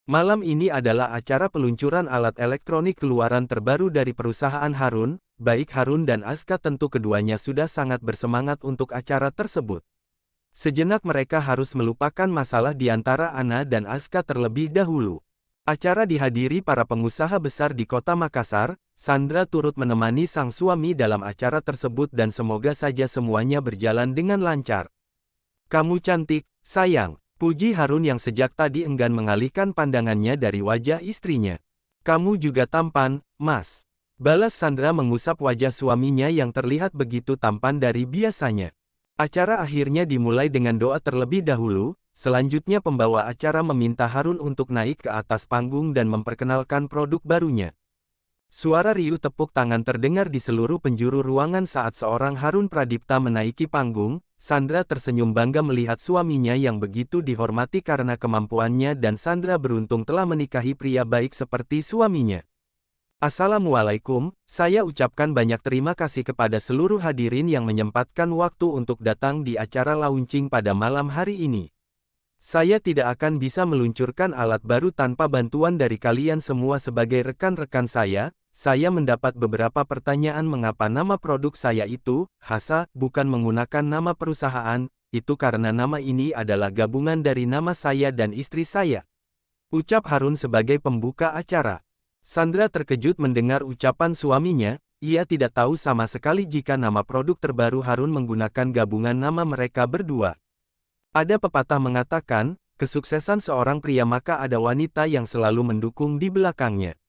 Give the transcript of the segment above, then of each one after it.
Malam ini adalah acara peluncuran alat elektronik keluaran terbaru dari perusahaan Harun. Baik Harun dan Aska tentu keduanya sudah sangat bersemangat untuk acara tersebut. Sejenak mereka harus melupakan masalah di antara Ana dan Aska terlebih dahulu. Acara dihadiri para pengusaha besar di kota Makassar. Sandra turut menemani sang suami dalam acara tersebut dan semoga saja semuanya berjalan dengan lancar. "Kamu cantik, sayang," puji Harun yang sejak tadi enggan mengalihkan pandangannya dari wajah istrinya. "Kamu juga tampan, Mas," balas Sandra mengusap wajah suaminya yang terlihat begitu tampan dari biasanya. Acara akhirnya dimulai dengan doa terlebih dahulu. Selanjutnya pembawa acara meminta Harun untuk naik ke atas panggung dan memperkenalkan produk barunya. Suara riuh tepuk tangan terdengar di seluruh penjuru ruangan saat seorang Harun Pradipta menaiki panggung. Sandra tersenyum bangga melihat suaminya yang begitu dihormati karena kemampuannya dan Sandra beruntung telah menikahi pria baik seperti suaminya. Assalamualaikum, saya ucapkan banyak terima kasih kepada seluruh hadirin yang menyempatkan waktu untuk datang di acara launching pada malam hari ini. Saya tidak akan bisa meluncurkan alat baru tanpa bantuan dari kalian semua sebagai rekan-rekan saya. Saya mendapat beberapa pertanyaan mengapa nama produk saya itu, Hasa, bukan menggunakan nama perusahaan, itu karena nama ini adalah gabungan dari nama saya dan istri saya. Ucap Harun sebagai pembuka acara. Sandra terkejut mendengar ucapan suaminya, ia tidak tahu sama sekali jika nama produk terbaru Harun menggunakan gabungan nama mereka berdua. Ada pepatah mengatakan, kesuksesan seorang pria maka ada wanita yang selalu mendukung di belakangnya.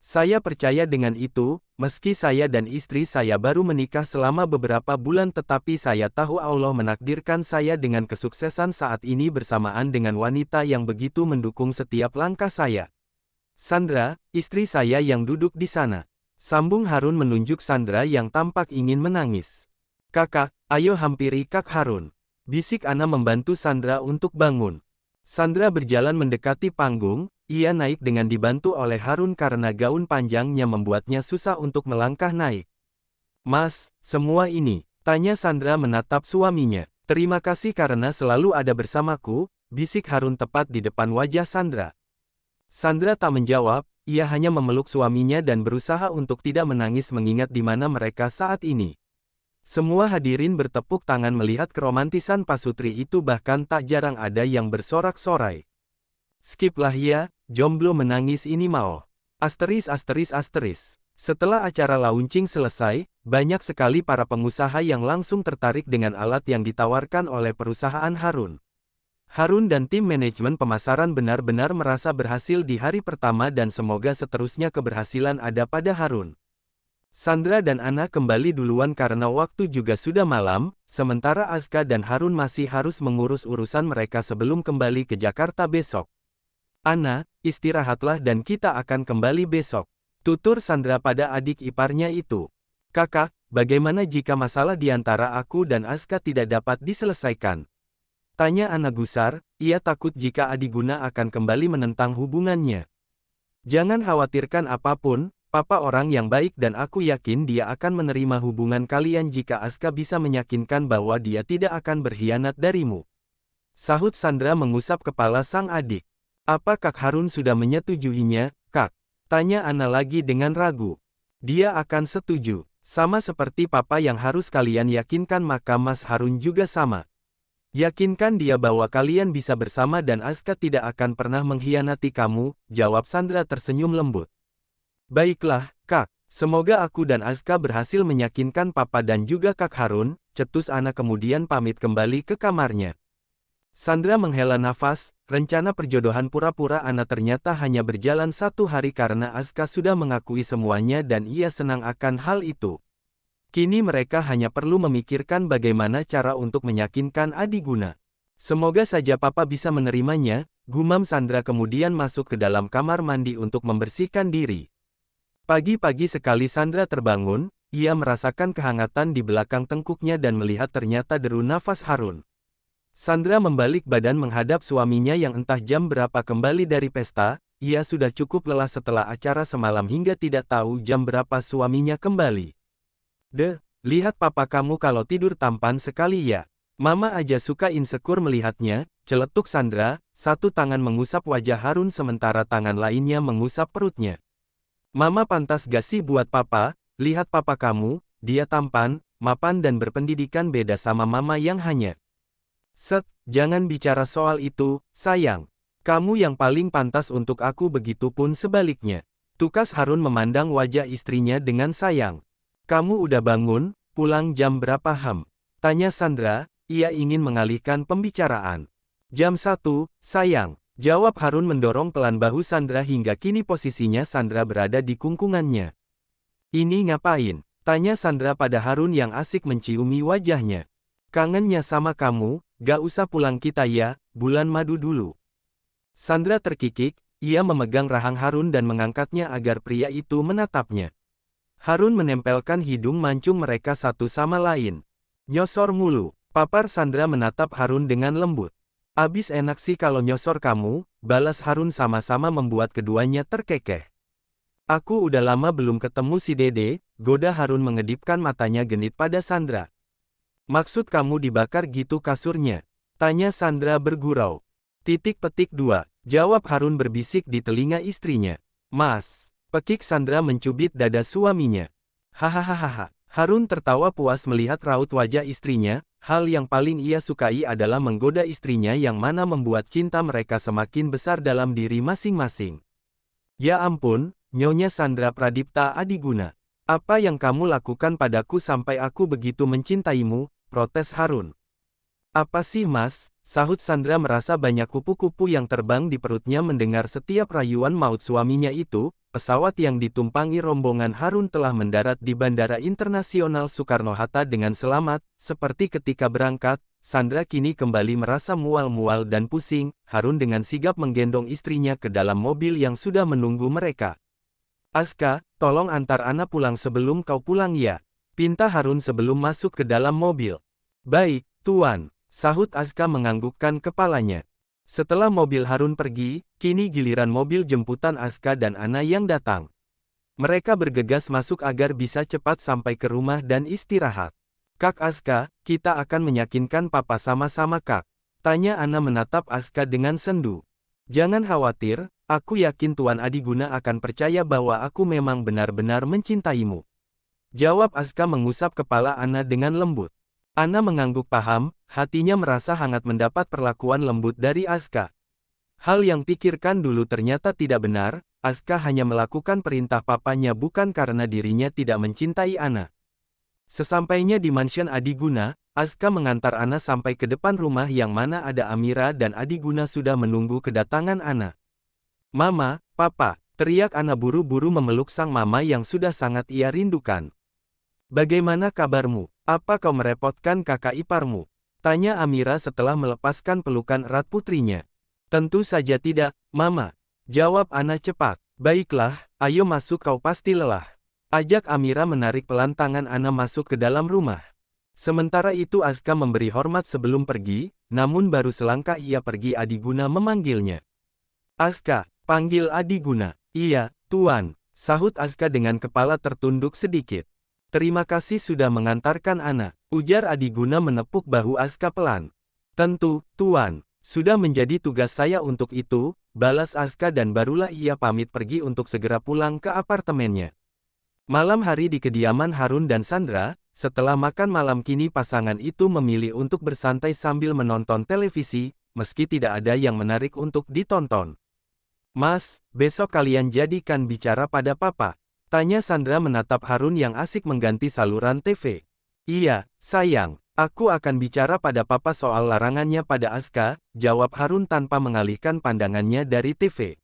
Saya percaya dengan itu, meski saya dan istri saya baru menikah selama beberapa bulan tetapi saya tahu Allah menakdirkan saya dengan kesuksesan saat ini bersamaan dengan wanita yang begitu mendukung setiap langkah saya. Sandra, istri saya yang duduk di sana. Sambung Harun menunjuk Sandra yang tampak ingin menangis. "Kakak, ayo hampiri Kak Harun," bisik Ana membantu Sandra untuk bangun. Sandra berjalan mendekati panggung. Ia naik dengan dibantu oleh Harun karena gaun panjangnya membuatnya susah untuk melangkah naik. "Mas, semua ini?" tanya Sandra menatap suaminya. "Terima kasih karena selalu ada bersamaku," bisik Harun tepat di depan wajah Sandra. Sandra tak menjawab, ia hanya memeluk suaminya dan berusaha untuk tidak menangis mengingat di mana mereka saat ini. Semua hadirin bertepuk tangan melihat keromantisan pasutri itu bahkan tak jarang ada yang bersorak-sorai. "Skip lah ya, jomblo menangis ini mau." Asteris. Setelah acara launching selesai, banyak sekali para pengusaha yang langsung tertarik dengan alat yang ditawarkan oleh perusahaan Harun. Harun dan tim manajemen pemasaran benar-benar merasa berhasil di hari pertama dan semoga seterusnya keberhasilan ada pada Harun. Sandra dan Ana kembali duluan karena waktu juga sudah malam, sementara Aska dan Harun masih harus mengurus urusan mereka sebelum kembali ke Jakarta besok. "Ana, istirahatlah dan kita akan kembali besok," tutur Sandra pada adik iparnya itu. "Kakak, bagaimana jika masalah di antara aku dan Aska tidak dapat diselesaikan?" tanya Ana gusar, ia takut jika Adi Guna akan kembali menentang hubungannya. "Jangan khawatirkan apapun, Papa orang yang baik dan aku yakin dia akan menerima hubungan kalian jika Aska bisa meyakinkan bahwa dia tidak akan berkhianat darimu," sahut Sandra mengusap kepala sang adik. "Apa Kak Harun sudah menyetujuinya, Kak?" tanya Ana lagi dengan ragu. "Dia akan setuju. Sama seperti Papa yang harus kalian yakinkan maka Mas Harun juga sama. Yakinkan dia bahwa kalian bisa bersama dan Aska tidak akan pernah mengkhianati kamu," jawab Sandra tersenyum lembut. "Baiklah, Kak. Semoga aku dan Aska berhasil meyakinkan Papa dan juga Kak Harun," cetus Ana kemudian pamit kembali ke kamarnya. Sandra menghela nafas, rencana perjodohan pura-pura Ana ternyata hanya berjalan 1 hari karena Aska sudah mengakui semuanya dan ia senang akan hal itu. Kini mereka hanya perlu memikirkan bagaimana cara untuk meyakinkan Adi Guna. "Semoga saja Papa bisa menerimanya," gumam Sandra kemudian masuk ke dalam kamar mandi untuk membersihkan diri. Pagi-pagi sekali Sandra terbangun, ia merasakan kehangatan di belakang tengkuknya dan melihat ternyata deru nafas Harun. Sandra membalik badan menghadap suaminya yang entah jam berapa kembali dari pesta. Ia sudah cukup lelah setelah acara semalam hingga tidak tahu jam berapa suaminya kembali. Lihat Papa kamu kalau tidur tampan sekali ya. Mama aja suka insecure melihatnya," celetuk Sandra, satu tangan mengusap wajah Harun sementara tangan lainnya mengusap perutnya. Mama pantas gak sih buat papa, lihat papa kamu, dia tampan, mapan dan berpendidikan beda sama mama yang hanya. Set, jangan bicara soal itu, sayang. Kamu yang paling pantas untuk aku begitupun sebaliknya. Tukas Harun memandang wajah istrinya dengan sayang. Kamu udah bangun, pulang jam berapa Tanya Sandra, ia ingin mengalihkan pembicaraan. Jam 1, sayang. Jawab Harun mendorong pelan bahu Sandra hingga kini posisinya Sandra berada di kungkungannya. Ini ngapain? Tanya Sandra pada Harun yang asik menciumi wajahnya. Kangennya sama kamu, gak usah pulang kita ya, bulan madu dulu. Sandra terkikik, ia memegang rahang Harun dan mengangkatnya agar pria itu menatapnya. Harun menempelkan hidung mancung mereka satu sama lain. Nyosor mulu, papar Sandra menatap Harun dengan lembut. Abis enak sih kalau nyosor kamu, balas Harun sama-sama membuat keduanya terkekeh. Aku udah lama belum ketemu si Dede, goda Harun mengedipkan matanya genit pada Sandra. Maksud kamu dibakar gitu kasurnya? Tanya Sandra bergurau. Titik petik 2, jawab Harun berbisik di telinga istrinya. Mas, pekik Sandra mencubit dada suaminya. Hahaha. Harun tertawa puas melihat raut wajah istrinya, hal yang paling ia sukai adalah menggoda istrinya yang mana membuat cinta mereka semakin besar dalam diri masing-masing. Ya ampun, Nyonya Sandra Pradipta Adiguna. Apa yang kamu lakukan padaku sampai aku begitu mencintaimu, protes Harun. Apa sih mas, sahut Sandra merasa banyak kupu-kupu yang terbang di perutnya mendengar setiap rayuan maut suaminya itu. Pesawat yang ditumpangi rombongan Harun telah mendarat di Bandara Internasional Soekarno-Hatta dengan selamat. Seperti ketika berangkat, Sandra kini kembali merasa mual-mual dan pusing. Harun dengan sigap menggendong istrinya ke dalam mobil yang sudah menunggu mereka. Aska, tolong antar Ana pulang sebelum kau pulang ya. Pinta Harun sebelum masuk ke dalam mobil. Baik, Tuan, sahut Aska menganggukkan kepalanya. Setelah mobil Harun pergi, kini giliran mobil jemputan Aska dan Ana yang datang. Mereka bergegas masuk agar bisa cepat sampai ke rumah dan istirahat. Kak Aska, kita akan meyakinkan papa sama-sama kak. Tanya Ana menatap Aska dengan sendu. Jangan khawatir, aku yakin Tuan Adiguna akan percaya bahwa aku memang benar-benar mencintaimu. Jawab Aska mengusap kepala Ana dengan lembut. Ana mengangguk paham, hatinya merasa hangat mendapat perlakuan lembut dari Aska. Hal yang pikirkan dulu ternyata tidak benar, Aska hanya melakukan perintah papanya bukan karena dirinya tidak mencintai Ana. Sesampainya di mansion Adiguna, Aska mengantar Ana sampai ke depan rumah yang mana ada Amira dan Adiguna sudah menunggu kedatangan Ana. Mama, Papa, teriak Ana buru-buru memeluk sang mama yang sudah sangat ia rindukan. Bagaimana kabarmu? Apa kau merepotkan kakak iparmu? Tanya Amira setelah melepaskan pelukan erat putrinya. Tentu saja tidak, Mama. Jawab Ana cepat. Baiklah, ayo masuk kau pasti lelah. Ajak Amira menarik pelan tangan Ana masuk ke dalam rumah. Sementara itu Aska memberi hormat sebelum pergi, namun baru selangkah ia pergi Adiguna memanggilnya. Aska, panggil Adiguna. Iya, Tuan, sahut Aska dengan kepala tertunduk sedikit. Terima kasih sudah mengantarkan Ana, ujar Adiguna menepuk bahu Aska pelan. Tentu, Tuan, sudah menjadi tugas saya untuk itu, balas Aska dan barulah ia pamit pergi untuk segera pulang ke apartemennya. Malam hari di kediaman Harun dan Sandra, setelah makan malam kini pasangan itu memilih untuk bersantai sambil menonton televisi, meski tidak ada yang menarik untuk ditonton. Mas, besok kalian jadikan bicara pada papa. Tanya Sandra menatap Harun yang asik mengganti saluran TV. Iya, sayang, aku akan bicara pada papa soal larangannya pada Aska, jawab Harun tanpa mengalihkan pandangannya dari TV.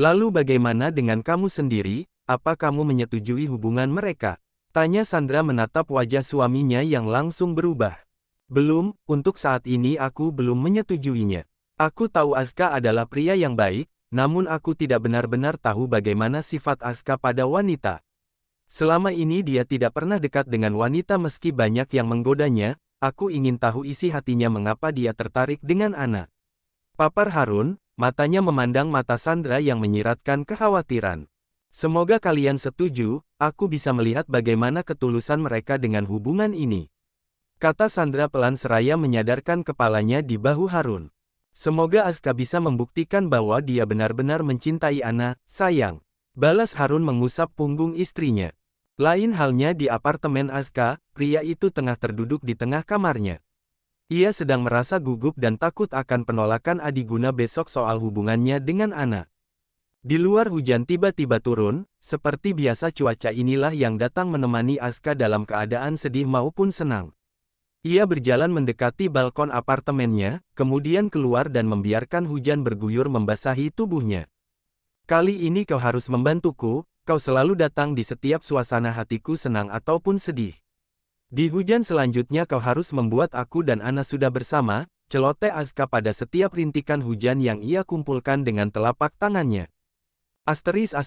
Lalu bagaimana dengan kamu sendiri, apa kamu menyetujui hubungan mereka? Tanya Sandra menatap wajah suaminya yang langsung berubah. Belum, untuk saat ini aku belum menyetujuinya. Aku tahu Aska adalah pria yang baik, namun aku tidak benar-benar tahu bagaimana sifat Aska pada wanita. Selama ini dia tidak pernah dekat dengan wanita meski banyak yang menggodanya, aku ingin tahu isi hatinya mengapa dia tertarik dengan Ana. Papar Harun, matanya memandang mata Sandra yang menyiratkan kekhawatiran. Semoga kalian setuju, aku bisa melihat bagaimana ketulusan mereka dengan hubungan ini. Kata Sandra pelan seraya menyadarkan kepalanya di bahu Harun. Semoga Aska bisa membuktikan bahwa dia benar-benar mencintai Ana, sayang. Balas Harun mengusap punggung istrinya. Lain halnya di apartemen Aska, pria itu tengah terduduk di tengah kamarnya. Ia sedang merasa gugup dan takut akan penolakan Adiguna besok soal hubungannya dengan Ana. Di luar hujan tiba-tiba turun, seperti biasa cuaca inilah yang datang menemani Aska dalam keadaan sedih maupun senang. Ia berjalan mendekati balkon apartemennya, kemudian keluar dan membiarkan hujan berguyur membasahi tubuhnya. Kali ini kau harus membantuku, kau selalu datang di setiap suasana hatiku senang ataupun sedih. Di hujan selanjutnya kau harus membuat aku dan Ana sudah bersama, celoteh Aska pada setiap rintikan hujan yang ia kumpulkan dengan telapak tangannya. Asteris.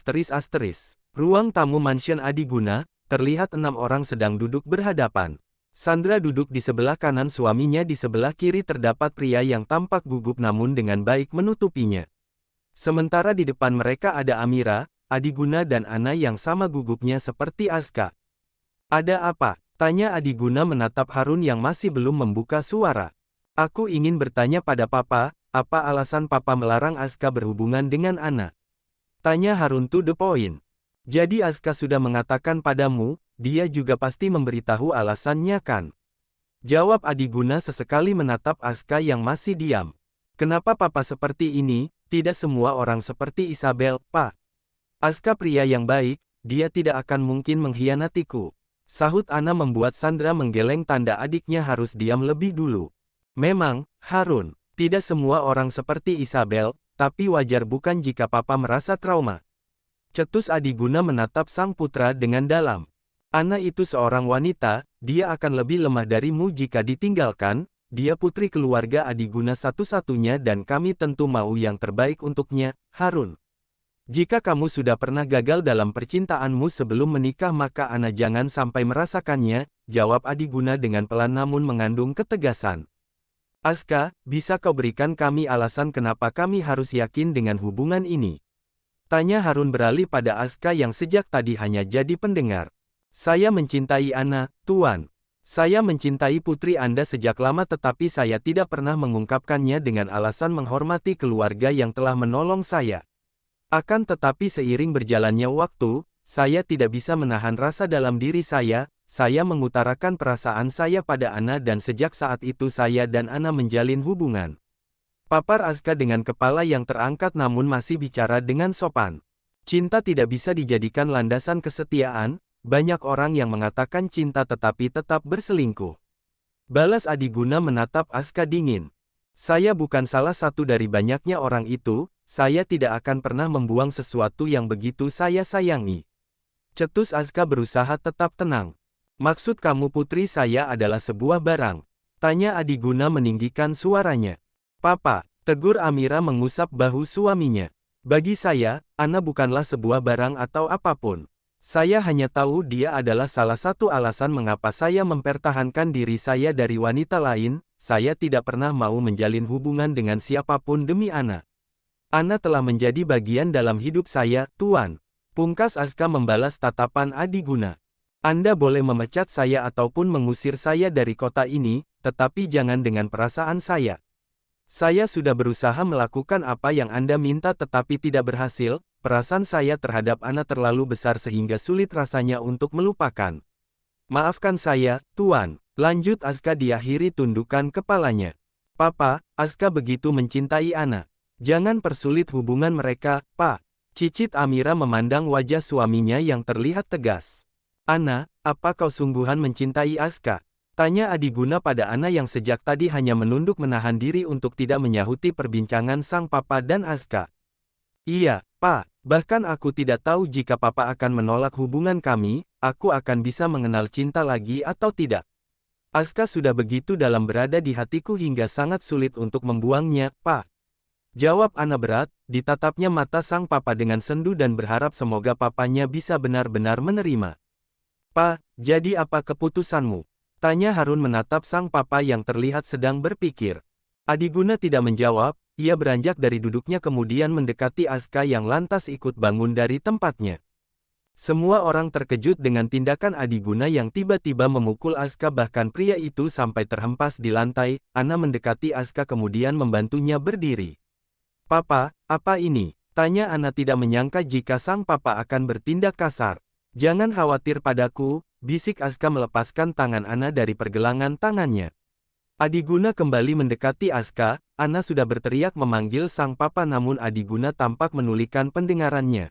Ruang tamu mansion Adiguna, terlihat 6 orang sedang duduk berhadapan. Sandra duduk di sebelah kanan suaminya, di sebelah kiri terdapat pria yang tampak gugup namun dengan baik menutupinya. Sementara di depan mereka ada Amira, Adiguna dan Ana yang sama gugupnya seperti Aska. Ada apa? Tanya Adiguna menatap Harun yang masih belum membuka suara. Aku ingin bertanya pada Papa, apa alasan Papa melarang Aska berhubungan dengan Ana? Tanya Harun to the point. Jadi Aska sudah mengatakan padamu, dia juga pasti memberitahu alasannya kan? Jawab Adiguna sesekali menatap Aska yang masih diam. Kenapa Papa seperti ini? Tidak semua orang seperti Isabel, Pak. Aska pria yang baik, dia tidak akan mungkin mengkhianatiku. Sahut Ana membuat Sandra menggeleng tanda adiknya harus diam lebih dulu. Memang, Harun, tidak semua orang seperti Isabel, tapi wajar bukan jika Papa merasa trauma. Cetus Adiguna menatap sang putra dengan dalam. Ana itu seorang wanita, dia akan lebih lemah darimu jika ditinggalkan, dia putri keluarga Adiguna satu-satunya dan kami tentu mau yang terbaik untuknya, Harun. Jika kamu sudah pernah gagal dalam percintaanmu sebelum menikah maka Ana jangan sampai merasakannya, jawab Adiguna dengan pelan namun mengandung ketegasan. Aska, bisa kau berikan kami alasan kenapa kami harus yakin dengan hubungan ini? Tanya Harun beralih pada Aska yang sejak tadi hanya jadi pendengar. Saya mencintai Ana, Tuan. Saya mencintai putri Anda sejak lama tetapi saya tidak pernah mengungkapkannya dengan alasan menghormati keluarga yang telah menolong saya. Akan tetapi seiring berjalannya waktu, saya tidak bisa menahan rasa dalam diri saya mengutarakan perasaan saya pada Ana dan sejak saat itu saya dan Ana menjalin hubungan. Papar Aska dengan kepala yang terangkat namun masih bicara dengan sopan. Cinta tidak bisa dijadikan landasan kesetiaan. Banyak orang yang mengatakan cinta tetapi tetap berselingkuh. Balas Adiguna menatap Aska dingin. Saya bukan salah satu dari banyaknya orang itu, saya tidak akan pernah membuang sesuatu yang begitu saya sayangi. Cetus Aska berusaha tetap tenang. Maksud kamu putri saya adalah sebuah barang? Tanya Adiguna meninggikan suaranya. Papa, tegur Amira mengusap bahu suaminya. Bagi saya, Ana bukanlah sebuah barang atau apapun. Saya hanya tahu dia adalah salah satu alasan mengapa saya mempertahankan diri saya dari wanita lain, saya tidak pernah mau menjalin hubungan dengan siapapun demi Ana. Ana telah menjadi bagian dalam hidup saya, Tuan. Pungkas Aska membalas tatapan Adiguna. Anda boleh memecat saya ataupun mengusir saya dari kota ini, tetapi jangan dengan perasaan saya. Saya sudah berusaha melakukan apa yang Anda minta tetapi tidak berhasil, perasaan saya terhadap Ana terlalu besar sehingga sulit rasanya untuk melupakan. Maafkan saya, Tuan, lanjut Aska diakhiri tundukan kepalanya. Papa, Aska begitu mencintai Ana. Jangan persulit hubungan mereka, Pak. Cicit Amira memandang wajah suaminya yang terlihat tegas. Ana, apa kau sungguhan mencintai Aska? Tanya Adiguna pada Ana yang sejak tadi hanya menunduk menahan diri untuk tidak menyahuti perbincangan sang papa dan Aska. Iya, Pak, bahkan aku tidak tahu jika Papa akan menolak hubungan kami, aku akan bisa mengenal cinta lagi atau tidak. Aska sudah begitu dalam berada di hatiku hingga sangat sulit untuk membuangnya, Pak. Jawab Ana berat, ditatapnya mata sang papa dengan sendu dan berharap semoga papanya bisa benar-benar menerima. Pak, jadi apa keputusanmu? Tanya Harun menatap sang papa yang terlihat sedang berpikir. Adiguna tidak menjawab, ia beranjak dari duduknya kemudian mendekati Aska yang lantas ikut bangun dari tempatnya. Semua orang terkejut dengan tindakan Adiguna yang tiba-tiba memukul Aska, bahkan pria itu sampai terhempas di lantai. Anna mendekati Aska kemudian membantunya berdiri. "Papa, apa ini?" tanya Anna, tidak menyangka jika sang papa akan bertindak kasar. "Jangan khawatir padaku," bisik Aska melepaskan tangan Anna dari pergelangan tangannya. Adiguna kembali mendekati Aska. Anna sudah berteriak memanggil sang papa, namun Adiguna tampak menulikan pendengarannya.